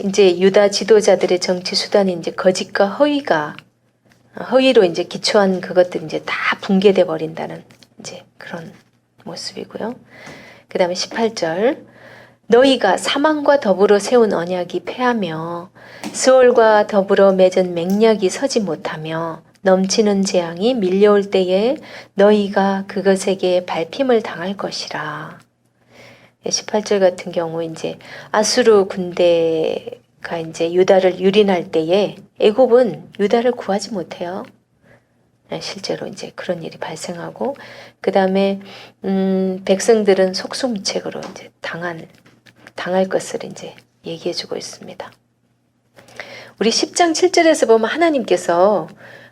이제 유다 지도자들의 정치 수단이 이제 거짓과 허위로 이제 기초한 그것들이 이제 다 붕괴돼 버린다는 이제 그런 모습이고요. 그 다음에 18절 너희가 사망과 더불어 세운 언약이 패하며 스올과 더불어 맺은 맹약이 서지 못하며 넘치는 재앙이 밀려올 때에 너희가 그것에게 밟힘을 당할 것이라. 18절 같은 경우 이제 아수르 군대가 이제 유다를 유린할 때에 애굽은 유다를 구하지 못해요. 실제로 이제 그런 일이 발생하고 그 다음에 백성들은 속수무책으로 이제 당할 것을 이제 얘기해주고 있습니다. 우리 10장 7절에서 보면 하나님께서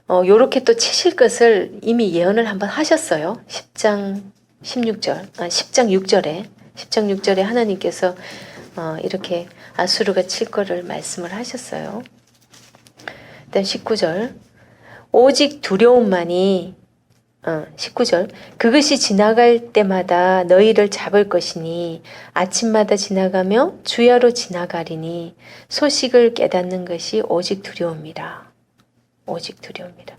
요렇게 또 치실 것을 이미 예언을 한번 하셨어요. 10장 6절에 하나님께서 이렇게 아수르가 칠 거를 말씀을 하셨어요. 일단 19절 오직 두려움만이 19절 그것이 지나갈 때마다 너희를 잡을 것이니 아침마다 지나가며 주야로 지나가리니 소식을 깨닫는 것이 오직 두려움이라. 오직 두려움이라.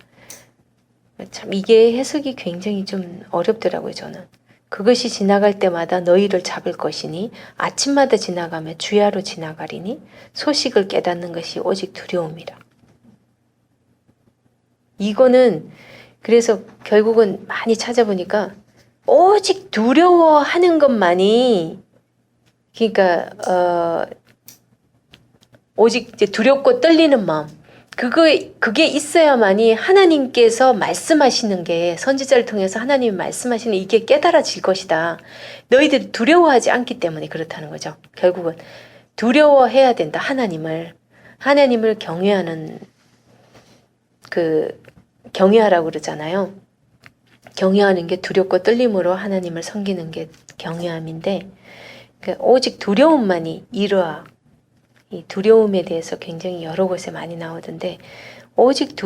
참 이게 해석이 굉장히 좀 어렵더라고요. 저는. 그것이 지나갈 때마다 너희를 잡을 것이니 아침마다 지나가며 주야로 지나가리니 소식을 깨닫는 것이 오직 두려움이라. 이거는 그래서 결국은 많이 찾아보니까 오직 두려워하는 것만이 그러니까 오직 이제 두렵고 떨리는 마음 그게 있어야만이 하나님께서 말씀하시는 게 선지자를 통해서 하나님이 말씀하시는 이게 깨달아질 것이다. 너희들이 두려워하지 않기 때문에 그렇다는 거죠. 결국은 두려워해야 된다. 하나님을 경외하는 경외하라고 그러잖아요. 경외하는 게 두렵고 떨림으로 하나님을 섬기는 게 경외함인데 오직 두려움만이 이러하. 이 두려움에 대해서 굉장히 여러 곳에 많이 나오던데 오직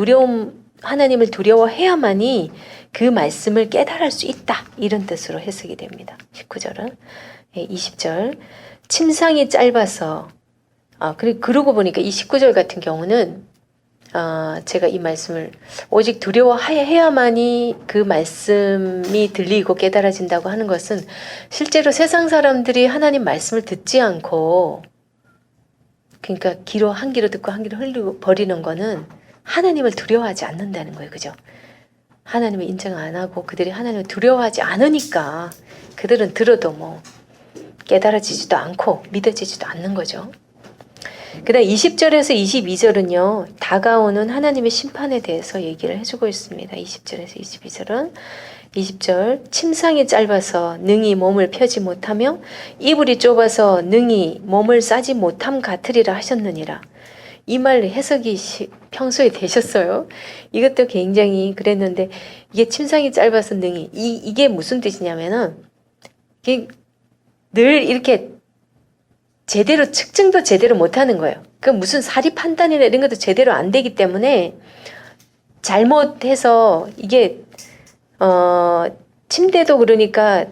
하나님을 두려워해야만이 그 말씀을 깨달을 수 있다. 이런 뜻으로 해석이 됩니다. 19절은. 20절. 침상이 짧아서 그러고 보니까 이 19절 같은 경우는 제가 이 말씀을 오직 두려워해야만이 그 말씀이 들리고 깨달아진다고 하는 것은 실제로 세상 사람들이 하나님 말씀을 듣지 않고 그러니까 한 귀로 듣고 한 귀로 흘리고 버리는 거는 하나님을 두려워하지 않는다는 거예요. 그죠? 하나님을 인정 안 하고 그들이 하나님을 두려워하지 않으니까 그들은 들어도 뭐 깨달아지지도 않고 믿어지지도 않는 거죠. 그 다음 20절에서 22절은요. 다가오는 하나님의 심판에 대해서 얘기를 해주고 있습니다. 20절에서 22절은 20절 침상이 짧아서 능히 몸을 펴지 못하며 이불이 좁아서 능히 몸을 싸지 못함 같으리라 하셨느니라. 이 말 해석이 평소에 되셨어요? 이것도 굉장히 그랬는데 이게 침상이 짧아서 능히 이게 무슨 뜻이냐면은 이게 늘 이렇게 제대로 측정도 제대로 못하는 거예요. 그 무슨 사리 판단이나 이런 것도 제대로 안 되기 때문에 잘못해서 이게 침대도 그러니까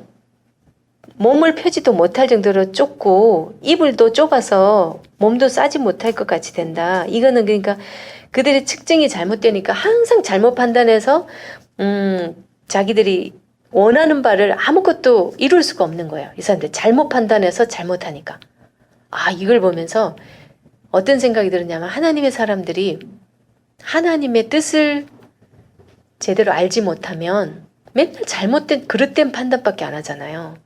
몸을 펴지도 못할 정도로 좁고 이불도 좁아서 몸도 싸지 못할 것 같이 된다. 이거는 그러니까 그들의 측정이 잘못되니까 항상 잘못 판단해서 자기들이 원하는 바를 아무것도 이룰 수가 없는 거예요. 이 사람들 잘못 판단해서 잘못하니까. 이걸 보면서 어떤 생각이 들었냐면 하나님의 사람들이 하나님의 뜻을 제대로 알지 못하면 맨날 잘못된 그릇된 판단밖에 안 하잖아요.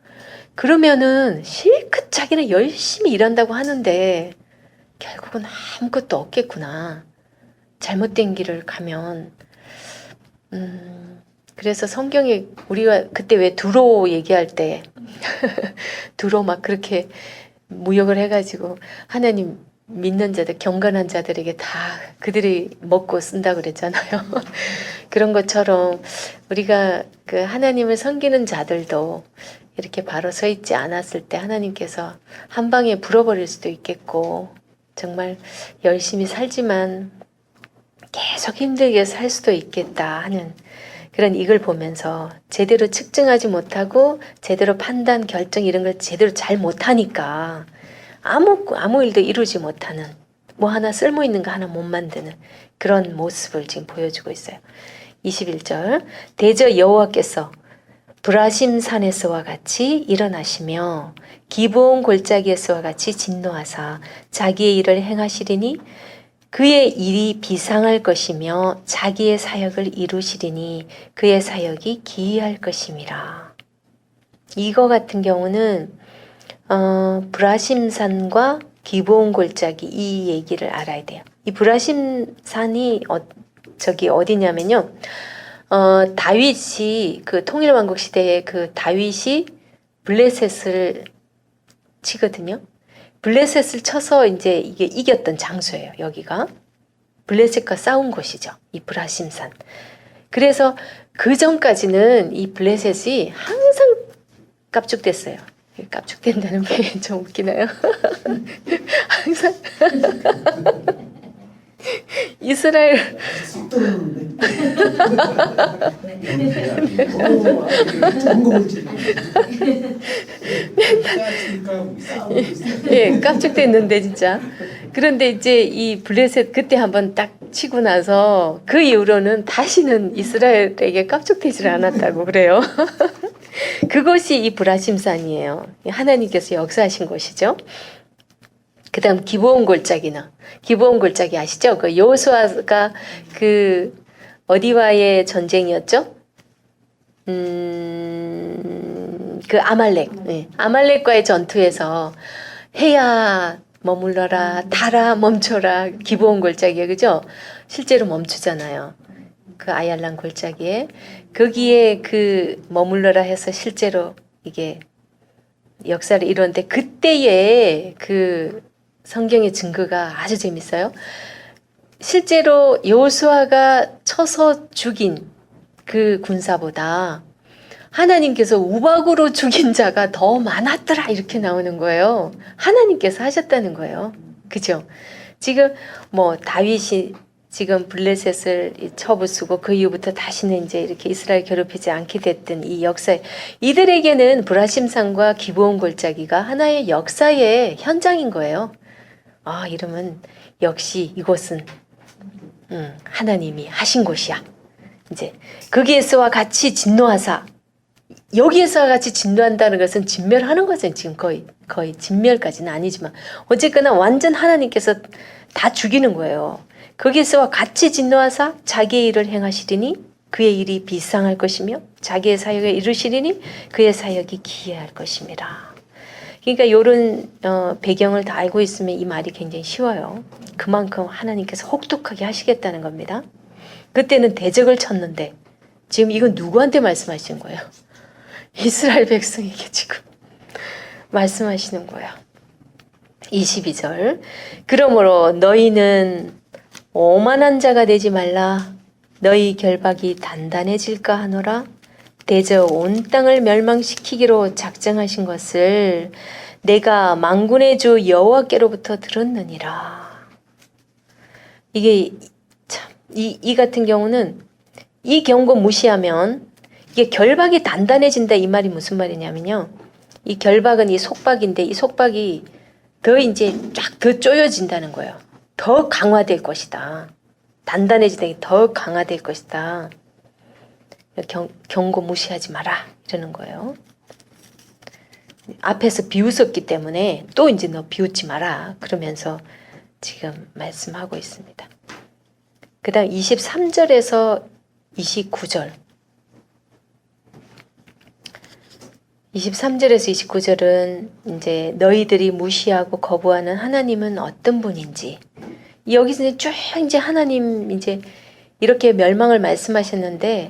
그러면은 실컷 자기는 열심히 일한다고 하는데 결국은 아무것도 없겠구나. 잘못된 길을 가면 그래서 성경에 우리가 그때 왜 두로 얘기할 때 두로 막 그렇게 무역을 해가지고 하나님 믿는 자들, 경건한 자들에게 다 그들이 먹고 쓴다 그랬잖아요. 그런 것처럼 우리가 그 하나님을 섬기는 자들도 이렇게 바로 서 있지 않았을 때 하나님께서 한 방에 불어버릴 수도 있겠고 정말 열심히 살지만 계속 힘들게 살 수도 있겠다 하는 그런 이걸 보면서 제대로 측정하지 못하고 제대로 판단, 결정 이런 걸 제대로 잘 못하니까 아무 일도 이루지 못하는 뭐 하나 쓸모있는 거 하나 못 만드는 그런 모습을 지금 보여주고 있어요. 21절 대저 여호와께서 브라심 산에서와 같이 일어나시며 기브온 골짜기에서와 같이 진노하사 자기의 일을 행하시리니 그의 일이 비상할 것이며 자기의 사역을 이루시리니 그의 사역이 기이할 것임이라. 이거 같은 경우는 브라심산과 기브온 골짜기 이 얘기를 알아야 돼요. 이 브라심산이 어디냐면요. 다윗이 그 통일왕국 시대에 그 다윗이 블레셋을 치거든요. 블레셋을 쳐서 이제 이게 이겼던 장소예요. 여기가 블레셋과 싸운 곳이죠. 이 브라심산. 그래서 그 전까지는 이 블레셋이 항상 깝죽댔어요. 깝죽댄다는 표현이 좀 웃기나요? 항상 이스라엘 예, 깝죽댔는데 진짜. 그런데 이제 이 블레셋 그때 한번 딱 치고 나서 그 이후로는 다시는 이스라엘에게 깝죽대지를 않았다고 그래요. 그것이 이 브라심산이에요. 하나님께서 역사하신 곳이죠. 그 다음 기브온 골짜기나 기브온 골짜기 아시죠? 그 여호수아가 그 어디와의 전쟁이었죠? 그 아말렉. 네. 아말렉과의 전투에서 해야 머물러라, 달아 멈춰라. 기브온 골짜기에 그죠? 실제로 멈추잖아요. 그 아얄란 골짜기에 거기에 그 머물러라 해서 실제로 이게 역사를 이루는데 그때의 그 성경의 증거가 아주 재밌어요. 실제로 여호수아가 쳐서 죽인 그 군사보다 하나님께서 우박으로 죽인 자가 더 많았더라 이렇게 나오는 거예요. 하나님께서 하셨다는 거예요. 그죠? 지금 뭐 다윗이 지금 블레셋을 쳐부수고 그 이후부터 다시는 이제 이렇게 이스라엘 괴롭히지 않게 됐던 이 역사에 이들에게는 브라심산과 기브온 골짜기가 하나의 역사의 현장인 거예요. 아, 이러면 역시 이곳은 하나님이 하신 곳이야. 이제 거기에서와 같이 진노하사 여기에서와 같이 진노한다는 것은 진멸하는 거죠. 지금 거의 진멸까지는 아니지만 어쨌거나 완전 하나님께서 다 죽이는 거예요. 거기에서와 같이 진노하사 자기의 일을 행하시리니 그의 일이 비상할 것이며 자기의 사역에 이르시리니 그의 사역이 기이할 것임이라. 그러니까 이런 배경을 다 알고 있으면 이 말이 굉장히 쉬워요. 그만큼 하나님께서 혹독하게 하시겠다는 겁니다. 그때는 대적을 쳤는데 지금 이건 누구한테 말씀하시는 거예요? 이스라엘 백성에게 지금 말씀하시는 거예요. 22절 그러므로 너희는 오만한 자가 되지 말라. 너희 결박이 단단해질까 하노라. 대저 온 땅을 멸망시키기로 작정하신 것을 내가 만군의 주 여호와께로부터 들었느니라. 이게 참, 이 같은 경우는 이 경고 무시하면 이게 결박이 단단해진다 이 말이 무슨 말이냐면요. 이 결박은 이 속박인데 이 속박이 더 이제 쫙 더 쪼여진다는 거예요. 더 강화될 것이다. 단단해지다 더 강화될 것이다. 경고 무시하지 마라 이러는 거예요. 앞에서 비웃었기 때문에 또 이제 너 비웃지 마라 그러면서 지금 말씀하고 있습니다. 그 다음 23절에서 29절 23절에서 29절은 이제 너희들이 무시하고 거부하는 하나님은 어떤 분인지 여기서 이제 쭉 이제 하나님 이제 이렇게 멸망을 말씀하셨는데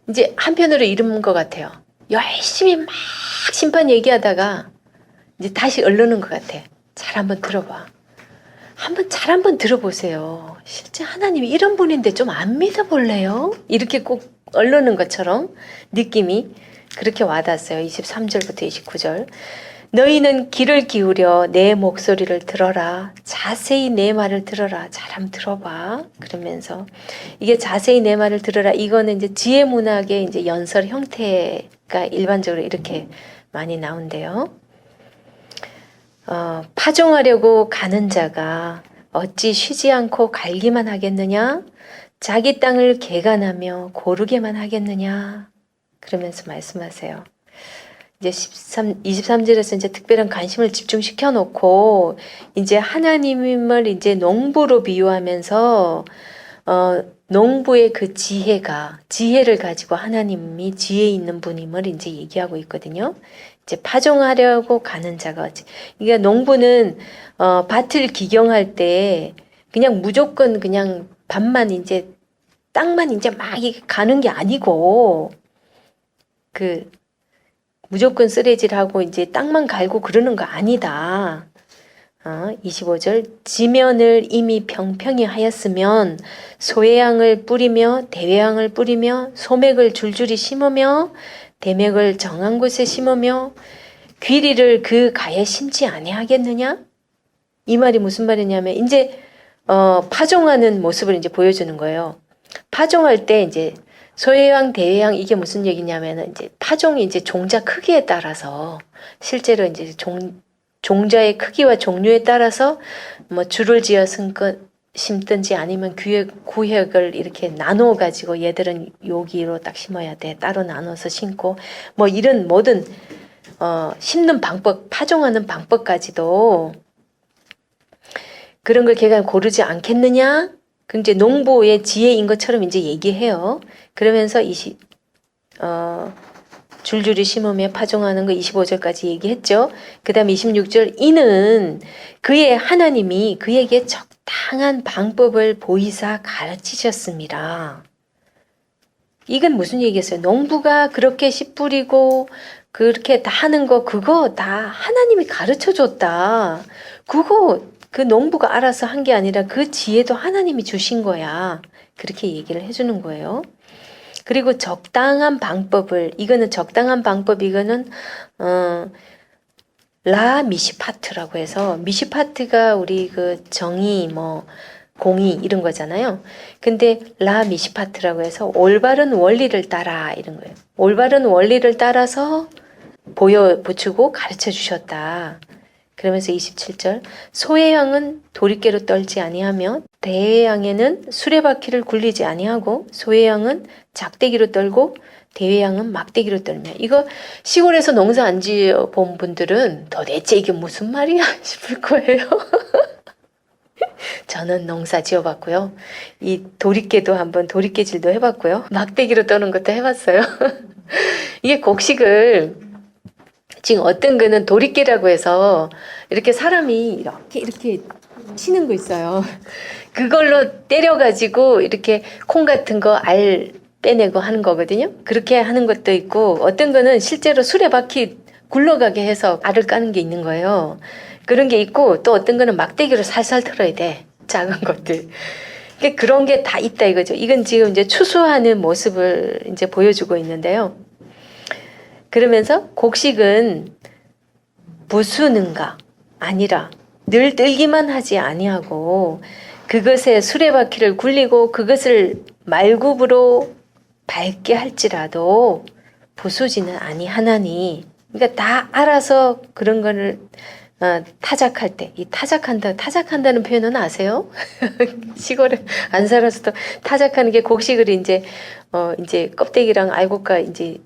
이제 한편으로 이런 것 같아요. 열심히 막 심판 얘기하다가 이제 다시 얼르는 것 같아. 잘 한번 들어봐. 잘 한번 들어보세요. 실제 하나님이 이런 분인데 좀 안 믿어볼래요? 이렇게 꼭 얼르는 것처럼 느낌이 그렇게 와닿았어요. 23절부터 29절. 너희는 귀를 기울여 내 목소리를 들어라. 자세히 내 말을 들어라. 잘 한번 들어봐. 그러면서 이게 자세히 내 말을 들어라. 이거는 이제 지혜 문학의 이제 연설 형태가 일반적으로 이렇게 많이 나온대요. 파종하려고 가는 자가 어찌 쉬지 않고 갈기만 하겠느냐? 자기 땅을 개간하며 고르게만 하겠느냐? 그러면서 말씀하세요. 이제 23절에서 이제 특별한 관심을 집중시켜 놓고 이제 하나님을 이제 농부로 비유하면서 농부의 그 지혜를 가지고 하나님이 지혜 있는 분임을 이제 얘기하고 있거든요. 이제 파종하려고 가는 자가 그러니까 농부는 밭을 기경할 때 그냥 무조건 그냥 밭만 이제 땅만 이제 막 가는 게 아니고 그 무조건 쓰레질하고 이제 땅만 갈고 그러는 거 아니다. 25절 지면을 이미 평평히 하였으면 소외양을 뿌리며 대외양을 뿌리며 소맥을 줄줄이 심으며 대맥을 정한 곳에 심으며 귀리를 그 가에 심지 아니하겠느냐? 이 말이 무슨 말이냐면 이제 파종하는 모습을 이제 보여주는 거예요. 파종할 때 이제 소외양, 대외양 이게 무슨 얘기냐면은 이제 파종이 이제 종자 크기에 따라서 실제로 이제 종자의 크기와 종류에 따라서 뭐 줄을 지어 심든지 아니면 구획을 이렇게 나누어 가지고 얘들은 여기로 딱 심어야 돼. 따로 나눠서 심고 뭐 이런 모든 심는 방법, 파종하는 방법까지도 그런 걸 걔가 고르지 않겠느냐? 그 이제 농부의 지혜인 것처럼 이제 얘기해요. 그러면서 줄줄이 심으며 파종하는 거 25절까지 얘기했죠. 그 다음 26절 이는 그의 하나님이 그에게 적당한 방법을 보이사 가르치셨습니다. 이건 무슨 얘기겠어요? 농부가 그렇게 씨 뿌리고 그렇게 다 하는 거 그거 다 하나님이 가르쳐줬다. 그거 그 농부가 알아서 한 게 아니라 그 지혜도 하나님이 주신 거야. 그렇게 얘기를 해주는 거예요. 그리고 적당한 방법을, 이거는 적당한 방법, 이거는 라 미시파트라고 해서, 미시파트가 우리 그 정의 뭐 공의 이런 거잖아요. 근데 라 미시파트라고 해서 올바른 원리를 따라 이런 거예요. 올바른 원리를 따라서 붙이고 가르쳐 주셨다. 그러면서 27절, 소의 양은 도리깨로 떨지 아니하며 대의 양에는 수레바퀴를 굴리지 아니하고 소의 양은 작대기로 떨고 대의 양은 막대기로 떨며. 이거 시골에서 농사 안 지어 본 분들은 도대체 이게 무슨 말이야 싶을 거예요. 저는 농사 지어봤고요. 이 도리깨도 한번 도리깨질도 해봤고요. 막대기로 떠는 것도 해봤어요. 이게 곡식을 지금 어떤 거는 도리깨라고 해서 이렇게 사람이 이렇게 치는 거 있어요. 그걸로 때려가지고 이렇게 콩 같은 거 알 빼내고 하는 거거든요. 그렇게 하는 것도 있고 어떤 거는 실제로 수레바퀴 굴러가게 해서 알을 까는 게 있는 거예요. 그런 게 있고 또 어떤 거는 막대기로 살살 털어야 돼. 작은 것들. 그런 게 다 있다 이거죠. 이건 지금 이제 추수하는 모습을 이제 보여주고 있는데요. 그러면서 곡식은 부수는가 아니라 늘 떨기만 하지 아니하고 그것에 수레바퀴를 굴리고 그것을 말굽으로 밟게 할지라도 부수지는 아니하나니. 그러니까 다 알아서 그런 거를 타작할 때, 이 타작한다는 표현은 아세요? 시골에 안 살아서도 타작하는 게 곡식을 이제 껍데기랑 알곡과 이제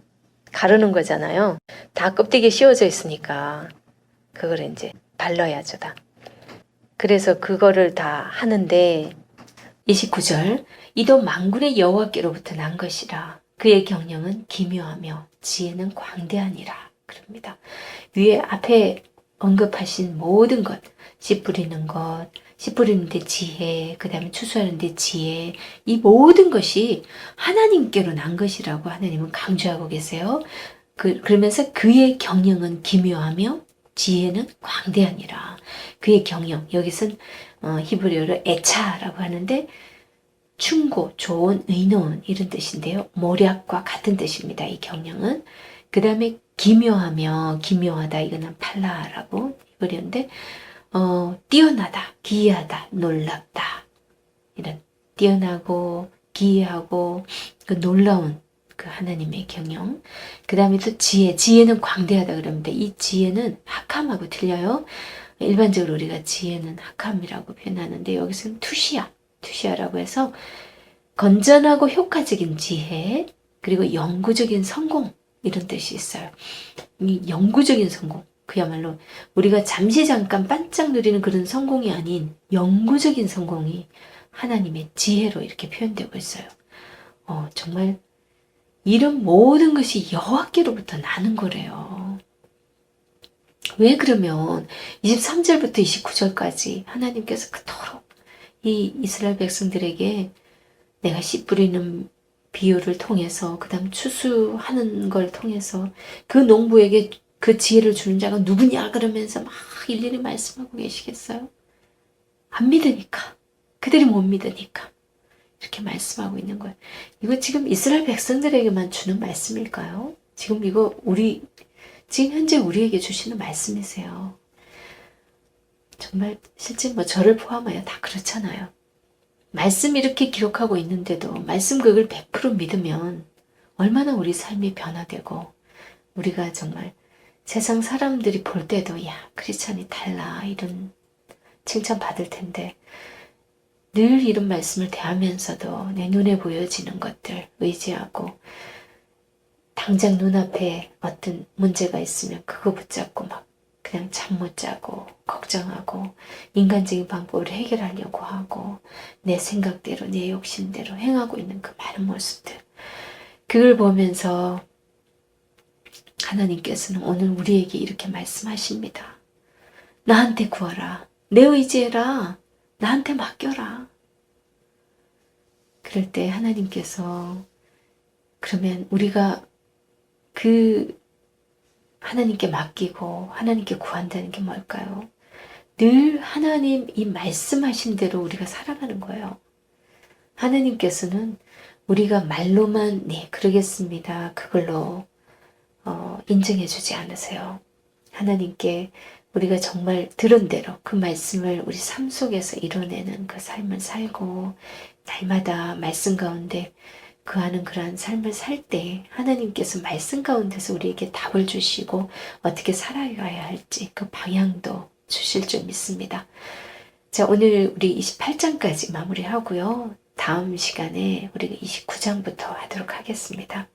가르는 거잖아요. 다 껍데기에 씌워져 있으니까 그걸 이제 발라야죠 다. 그래서 그거를 다 하는데 29절, 이도 만군의 여호와께로부터 난 것이라 그의 경영은 기묘하며 지혜는 광대하니라 그럽니다. 위에 앞에 언급하신 모든 것, 씨 뿌리는 것, 씨 뿌리는데 지혜, 그 다음에 추수하는데 지혜, 이 모든 것이 하나님께로 난 것이라고 하나님은 강조하고 계세요. 그러면서 그의 경영은 기묘하며 지혜는 광대하니라. 그의 경영, 여기서는 히브리어로 에차라고 하는데 충고, 좋은, 의로운 이런 뜻인데요. 모략과 같은 뜻입니다. 이 경영은. 그 다음에 기묘하며, 기묘하다, 이거는 팔라라고 히브리어인데 뛰어나다, 기이하다, 놀랍다, 이런 뛰어나고 기이하고 그 놀라운 그 하나님의 경영. 그 다음에 또 지혜는 광대하다 그럽니다. 이 지혜는 학함하고 틀려요. 일반적으로 우리가 지혜는 학함이라고 표현하는데 여기서는 투시아라고 해서 건전하고 효과적인 지혜, 그리고 영구적인 성공, 이런 뜻이 있어요. 이 영구적인 성공, 그야말로 우리가 잠깐 반짝 누리는 그런 성공이 아닌 영구적인 성공이 하나님의 지혜로 이렇게 표현되고 있어요. 정말 이런 모든 것이 여호와께로부터 나는 거래요. 왜 그러면 23절부터 29절까지 하나님께서 그토록 이 이스라엘 백성들에게 내가 씨 뿌리는 비유를 통해서, 그 다음 추수하는 걸 통해서 그 농부에게 그 지혜를 주는 자가 누구냐 그러면서 막 일일이 말씀하고 계시겠어요? 안 믿으니까. 그들이 못 믿으니까 이렇게 말씀하고 있는 거예요. 이거 지금 이스라엘 백성들에게만 주는 말씀일까요? 지금 이거 지금 현재 우리에게 주시는 말씀이세요. 정말 실제 저를 포함하여 다 그렇잖아요. 말씀 이렇게 기록하고 있는데도 말씀 그걸 100% 믿으면 얼마나 우리 삶이 변화되고 우리가 정말 세상 사람들이 볼 때도 야 크리스찬이 달라 이런 칭찬 받을 텐데 늘 이런 말씀을 대하면서도 내 눈에 보여지는 것들 의지하고 당장 눈앞에 어떤 문제가 있으면 그거 붙잡고 막 그냥 잠 못 자고 걱정하고 인간적인 방법으로 해결하려고 하고 내 생각대로 내 욕심대로 행하고 있는 그 많은 모습들, 그걸 보면서 하나님께서는 오늘 우리에게 이렇게 말씀하십니다. 나한테 구하라. 내 의지해라. 나한테 맡겨라. 그럴 때 하나님께서 그러면 우리가 그 하나님께 맡기고 하나님께 구한다는 게 뭘까요? 늘 하나님 이 말씀하신 대로 우리가 살아가는 거예요. 하나님께서는 우리가 말로만 네 그러겠습니다. 그걸로 인정해 주지 않으세요. 하나님께 우리가 정말 들은 대로 그 말씀을 우리 삶 속에서 이뤄내는 그 삶을 살고 날마다 말씀 가운데 그하는 그러한 삶을 살 때 하나님께서 말씀 가운데서 우리에게 답을 주시고 어떻게 살아가야 할지 그 방향도 주실 줄 믿습니다. 자, 오늘 우리 28장까지 마무리하고요. 다음 시간에 우리가 29장부터 하도록 하겠습니다.